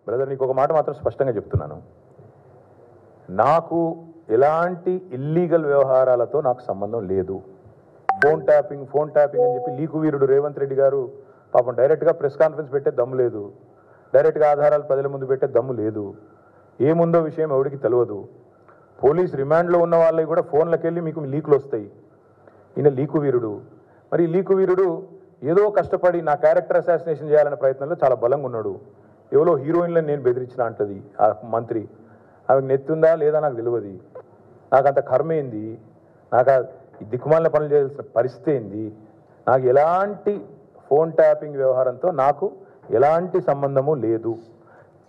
Brother నీకు ఒక మాట మాత్రం స్పష్టంగా చెప్తున్నాను, నాకు ఎలాంటి ఇల్లీగల్ వ్యవహారాలతో నాకు సంబంధం లేదు. ఫోన్ ట్యాపింగ్ అని చెప్పి లీకు వీరుడు రేవంత్ రెడ్డి గారు పాపం డైరెక్ట్గా ప్రెస్ కాన్ఫరెన్స్ పెట్టే దమ్ము లేదు, డైరెక్ట్గా ఆధారాలు ప్రజల ముందు పెట్టే దమ్ము లేదు, ఏముందో విషయం ఎవరికి తెలియదు. పోలీస్ రిమాండ్లో ఉన్న వాళ్ళకి కూడా ఫోన్లకు వెళ్ళి మీకు లీకులు వస్తాయి. ఈయన లీకు వీరుడు. మరి ఈ లీకు వీరుడు ఏదో కష్టపడి నా క్యారెక్టర్ అసాసినేషన్ చేయాలనే ప్రయత్నంలో చాలా బలంగా ఉన్నాడు. ఎవరో హీరోయిన్లను నేను బెదిరించిన అంటది ఆ మంత్రి. ఆమెకు నెత్తుందా లేదా నాకు తెలియదు. నాకు అంత కర్మ ఏంది, నాకు ఈ దిక్కుమాలిన పనులు చేయాల్సిన పరిస్థితి ఏంది, నాకు ఎలాంటి ఫోన్ ట్యాపింగ్ వ్యవహారంతో నాకు ఎలాంటి సంబంధము లేదు.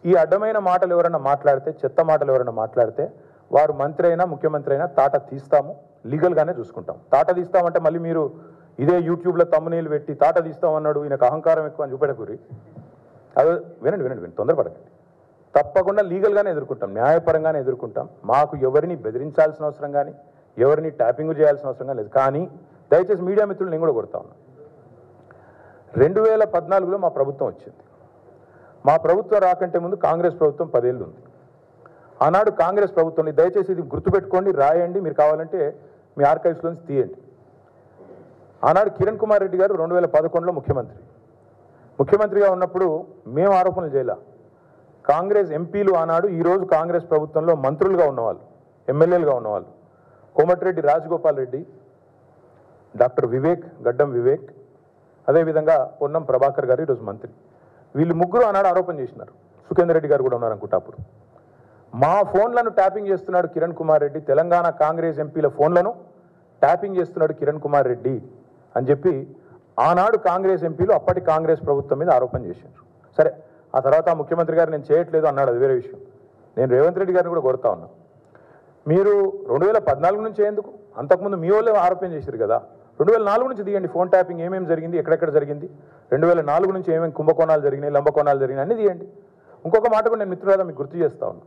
ఈ అడ్డమైన మాటలు ఎవరైనా మాట్లాడితే, చెత్త మాటలు ఎవరైనా మాట్లాడితే వారు మంత్రి అయినా ముఖ్యమంత్రి అయినా తాట తీస్తాము, లీగల్గానే చూసుకుంటాం. తాట తీస్తామంటే మళ్ళీ మీరు ఇదే యూట్యూబ్లో తమ్మునీళ్ళు పెట్టి తాట తీస్తామన్నాడు ఈయనకు అహంకారం ఎక్కువ అని చూపెట్టకూరి. అదే వినండి, తొందరపడకండి. తప్పకుండా లీగల్గానే ఎదుర్కొంటాం, న్యాయపరంగానే ఎదుర్కొంటాం. మాకు ఎవరిని బెదిరించాల్సిన అవసరం కానీ ఎవరిని ట్యాపింగ్ చేయాల్సిన అవసరం కానీ లేదు. కానీ దయచేసి మీడియా మిత్రులు నేను కూడా కొడతా ఉన్నా, 2014లో మా ప్రభుత్వం వచ్చింది. మా ప్రభుత్వం రాకంటే ముందు కాంగ్రెస్ ప్రభుత్వం 10 ఏళ్ళు ఉంది. ఆనాడు కాంగ్రెస్ ప్రభుత్వంని దయచేసి ఇది గుర్తుపెట్టుకోండి, రాయండి, మీరు కావాలంటే మీ ఆర్కైవ్స్లోంచి తీయండి. ఆనాడు కిరణ్ కుమార్ రెడ్డి గారు 2011లో ముఖ్యమంత్రిగా ఉన్నప్పుడు మేము ఆరోపణలు చేయాల. కాంగ్రెస్ ఎంపీలు ఆనాడు ఈరోజు కాంగ్రెస్ ప్రభుత్వంలో మంత్రులుగా ఉన్నవాళ్ళు, ఎమ్మెల్యేలుగా ఉన్నవాళ్ళు, కోమటిరెడ్డి రాజగోపాల్ రెడ్డి, డాక్టర్ వివేక్, గడ్డం వివేక్, అదేవిధంగా పొన్నం ప్రభాకర్ గారు ఈరోజు మంత్రి. వీళ్ళు ముగ్గురు ఆనాడు ఆరోపణ చేసినారు. సుఖేందర్ రెడ్డి గారు కూడా ఉన్నారు అనుకుంటా. అప్పుడు మా ఫోన్లను ట్యాపింగ్ చేస్తున్నాడు కిరణ్ కుమార్ రెడ్డి, తెలంగాణ కాంగ్రెస్ ఎంపీల ఫోన్లను ట్యాపింగ్ చేస్తున్నాడు కిరణ్ కుమార్ రెడ్డి అని చెప్పి ఆనాడు కాంగ్రెస్ ఎంపీలు అప్పటి కాంగ్రెస్ ప్రభుత్వం మీద ఆరోపణ చేశారు. సరే, ఆ తర్వాత ముఖ్యమంత్రి గారు నేను చేయట్లేదు అన్నాడు, అది వేరే విషయం. నేను రేవంత్ రెడ్డి గారిని కూడా కోరుతా ఉన్నా, మీరు 2014 నుంచి ఎందుకు, అంతకుముందు మీ వాళ్ళే ఆరోపణ చేశారు కదా, 2004 నుంచి తీయండి. ఫోన్ ట్యాపింగ్ ఏమేమి జరిగింది, ఎక్కడెక్కడ జరిగింది, 2004 నుంచి ఏమేమి కుంభకోణాలు జరిగినాయి, లంబకోణాలు జరిగినాయి అన్నీ తీయండి. ఇంకొక మాట కూడా నేను మిత్రులారా మీకు గుర్తు చేస్తా ఉన్నా,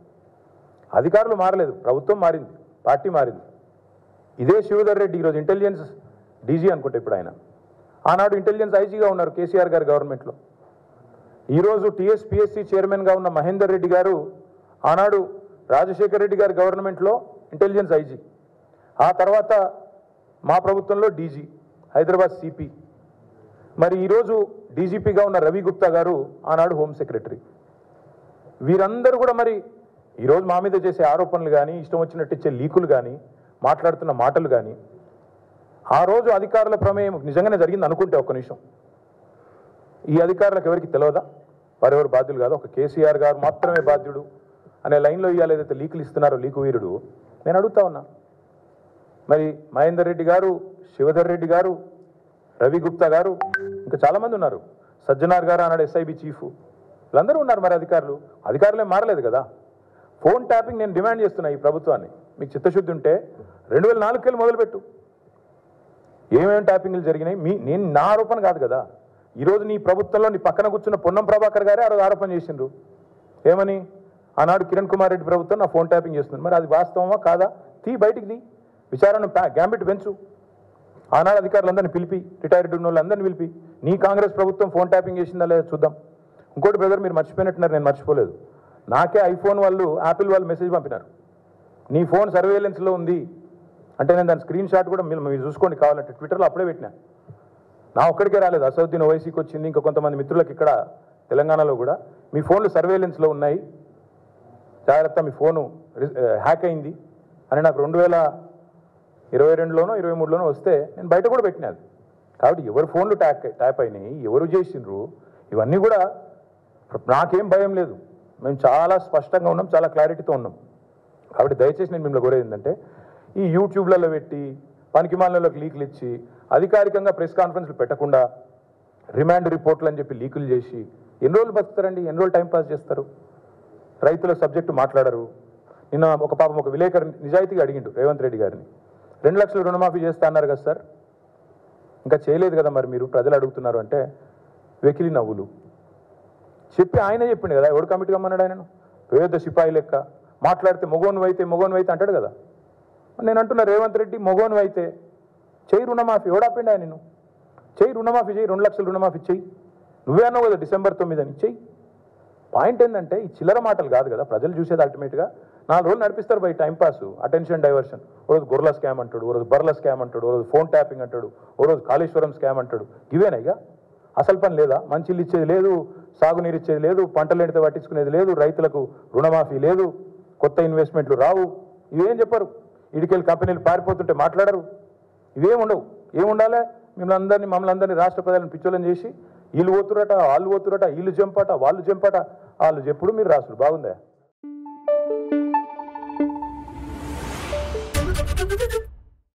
అధికారులు మారలేదు, ప్రభుత్వం మారింది, పార్టీ మారింది. ఇదే శివధర్ రెడ్డి ఈరోజు ఇంటెలిజెన్స్ డీజీ అనుకుంటే ఇప్పుడు ఆయన, ఆనాడు ఇంటెలిజెన్స్ ఐజీగా ఉన్నారు కేసీఆర్ గారి గవర్నమెంట్లో. ఈరోజు టీఎస్పీఎస్సీ చైర్మన్గా ఉన్న మహేందర్ రెడ్డి గారు ఆనాడు రాజశేఖర్ రెడ్డి గారి గవర్నమెంట్లో ఇంటెలిజెన్స్ ఐజీ, ఆ తర్వాత మా ప్రభుత్వంలో డీజీ, హైదరాబాద్ సిపి. మరి ఈరోజు డీజీపీగా ఉన్న రవి గుప్తా గారు ఆనాడు హోమ్ సెక్రటరీ. వీరందరూ కూడా మరి ఈరోజు మా మీద చేసే ఆరోపణలు కానీ, ఇష్టం వచ్చినట్టు ఇచ్చే లీకులు కానీ, మాట్లాడుతున్న మాటలు కానీ, ఆ రోజు అధికారుల ప్రమేయం నిజంగానే జరిగింది అనుకుంటే ఒక్క నిమిషం, ఈ అధికారులకు ఎవరికి తెలియదా, వారెవరు బాధ్యులు కాదు, ఒక కేసీఆర్ గారు మాత్రమే బాధ్యుడు అనే లైన్లో ఇవాళ ఏదైతే లీకులు ఇస్తున్నారో లీకు వీరుడు, నేను అడుగుతా ఉన్నా, మరి మహేందర్ రెడ్డి గారు, శివధర్ రెడ్డి గారు, రవి గుప్తా గారు, ఇంకా చాలామంది ఉన్నారు, సజ్జనార్ గారు ఆనాడు ఎస్ఐబి చీఫ్, వీళ్ళందరూ ఉన్నారు. మరి అధికారులే మారలేదు కదా. ఫోన్ ట్యాపింగ్ నేను డిమాండ్ చేస్తున్నా ఈ ప్రభుత్వాన్ని, మీకు చిత్తశుద్ధి ఉంటే 2004 వెళ్ళి మొదలుపెట్టు, ఏమేమి ట్యాపింగ్లు జరిగినాయి. నేను నా ఆరోపణ కాదు కదా, ఈరోజు నీ ప్రభుత్వంలో నీ పక్కన కూర్చున్న పొన్నం ప్రభాకర్ గారే ఆ రోజు ఆరోపణ చేసిండ్రు. ఏమని, ఆనాడు కిరణ్ కుమార్ రెడ్డి ప్రభుత్వం నా ఫోన్ ట్యాపింగ్ చేస్తుంది. మరి అది వాస్తవమా కాదా, బయటికి తీ, విచారణ గ్యాంబిట్ పెంచు. ఆనాడు అధికారులందరినీ పిలిపి, రిటైర్డ్ ఉన్న వాళ్ళందరినీ పిలిపి, నీ కాంగ్రెస్ ప్రభుత్వం ఫోన్ ట్యాపింగ్ చేసిందా లేదా చూద్దాం. ఇంకోటి బ్రదర్, మీరు మర్చిపోయినట్టున్నారు, నేను మర్చిపోలేదు. నాకే ఐఫోన్ వాళ్ళు, యాపిల్ వాళ్ళు మెసేజ్ పంపినారు, నీ ఫోన్ సర్వేలెన్స్లో ఉంది అంటే. నేను దాని స్క్రీన్ షాట్ కూడా మీరు చూసుకోండి కావాలంటే, ట్విట్టర్లో అప్పుడే పెట్టినా. నా ఒక్కడికే రాలేదు, అసౌద్దీన్ ఓవైసీకి వచ్చింది, ఇంకా కొంతమంది మిత్రులకు ఇక్కడ తెలంగాణలో కూడా, మీ ఫోన్లు సర్వేలెన్స్లో ఉన్నాయి, జాగ్రత్త, మీ ఫోను హ్యాక్ అయింది అని నాకు 2022లోనో 2023లోనో వస్తే నేను బయట కూడా పెట్టినది. కాబట్టి ఎవరి ఫోన్లు ట్యాప్ అయినాయి, ఎవరు చేసిండ్రు, ఇవన్నీ కూడా నాకేం భయం లేదు. మేము చాలా స్పష్టంగా ఉన్నాం, చాలా క్లారిటీతో ఉన్నాం. కాబట్టి దయచేసి నేను మిమ్మల్ని కోరేది ఏంటంటే, ఈ యూట్యూబ్లలో పెట్టి పనికిమాలినలోకి లీకులు ఇచ్చి అధికారికంగా ప్రెస్ కాన్ఫరెన్స్లు పెట్టకుండా రిమాండ్ రిపోర్ట్లు అని చెప్పి లీకులు చేసి ఎన్ని రోజులు బతుకుతారండి, ఎన్ని రోజులు టైంపాస్ చేస్తారు. రైతుల సబ్జెక్టు మాట్లాడరు. నిన్న ఒక విలేకరు నిజాయితీగా అడిగిండు రేవంత్ రెడ్డి గారిని, 2 లక్షలు రుణమాఫీ చేస్తా అన్నారు కదా సార్, ఇంకా చేయలేదు కదా మరి మీరు, ప్రజలు అడుగుతున్నారు అంటే వెకిలి నవ్వులు చెప్పి ఆయన చెప్పిండు కదా, ఎవడు కమిటీ కమ్మన్నాడు ఆయనను, పేద సిపాయి లెక్క మాట్లాడితే మొగోను అయితే అంటాడు కదా. నేను అంటున్నా, రేవంత్ రెడ్డి మొగోను అయితే చెయ్యి రుణమాఫీ, ఎవడాపిండి ఆయన నిన్ను, చెయ్యి రుణమాఫీ చెయ్యి, 2 లక్షలు రుణమాఫీ చెయ్యి, నువ్వే అన్నావు కదా December 9 అని, చెయ్యి. పాయింట్ ఏంటంటే ఈ చిల్లర మాటలు కాదు కదా ప్రజలు చూసేది అల్టిమేట్గా 4 రోజులు నడిపిస్తారు బై టైంపాస్ అటెన్షన్ డైవర్షన్ ఓ రోజు గొర్రెల స్కామ్ అంటాడు ఓ రోజు బర్రెల స్కామ్ అంటాడు ఓ రోజు ఫోన్ ట్యాపింగ్ అంటాడు ఓ రోజు కాళేశ్వరం స్కామ్ అంటాడు ఇవేనా ఇక అసలు పని లేదా మంచిలు ఇచ్చేది లేదు సాగునీరు ఇచ్చేది లేదు పంటలు ఎండితే పట్టించుకునేది లేదు రైతులకు రుణమాఫీ లేదు కొత్త ఇన్వెస్ట్మెంట్లు రావు ఇవేం చెప్పరు ఇడికెళ్ళి కంపెనీలు పారిపోతుంటే మాట్లాడరు ఇవేం ఉండవు ఏముండాలి మమ్మల్ని అందరినీ రాష్ట్ర ప్రజలను పిచ్చోళ్ళని చేసి వీళ్ళు పోతురట వాళ్ళు పోతురట వీళ్ళు జంపట వాళ్ళు జంపట వాళ్ళు చెప్పుడు మీరు రాసుడు బాగుందా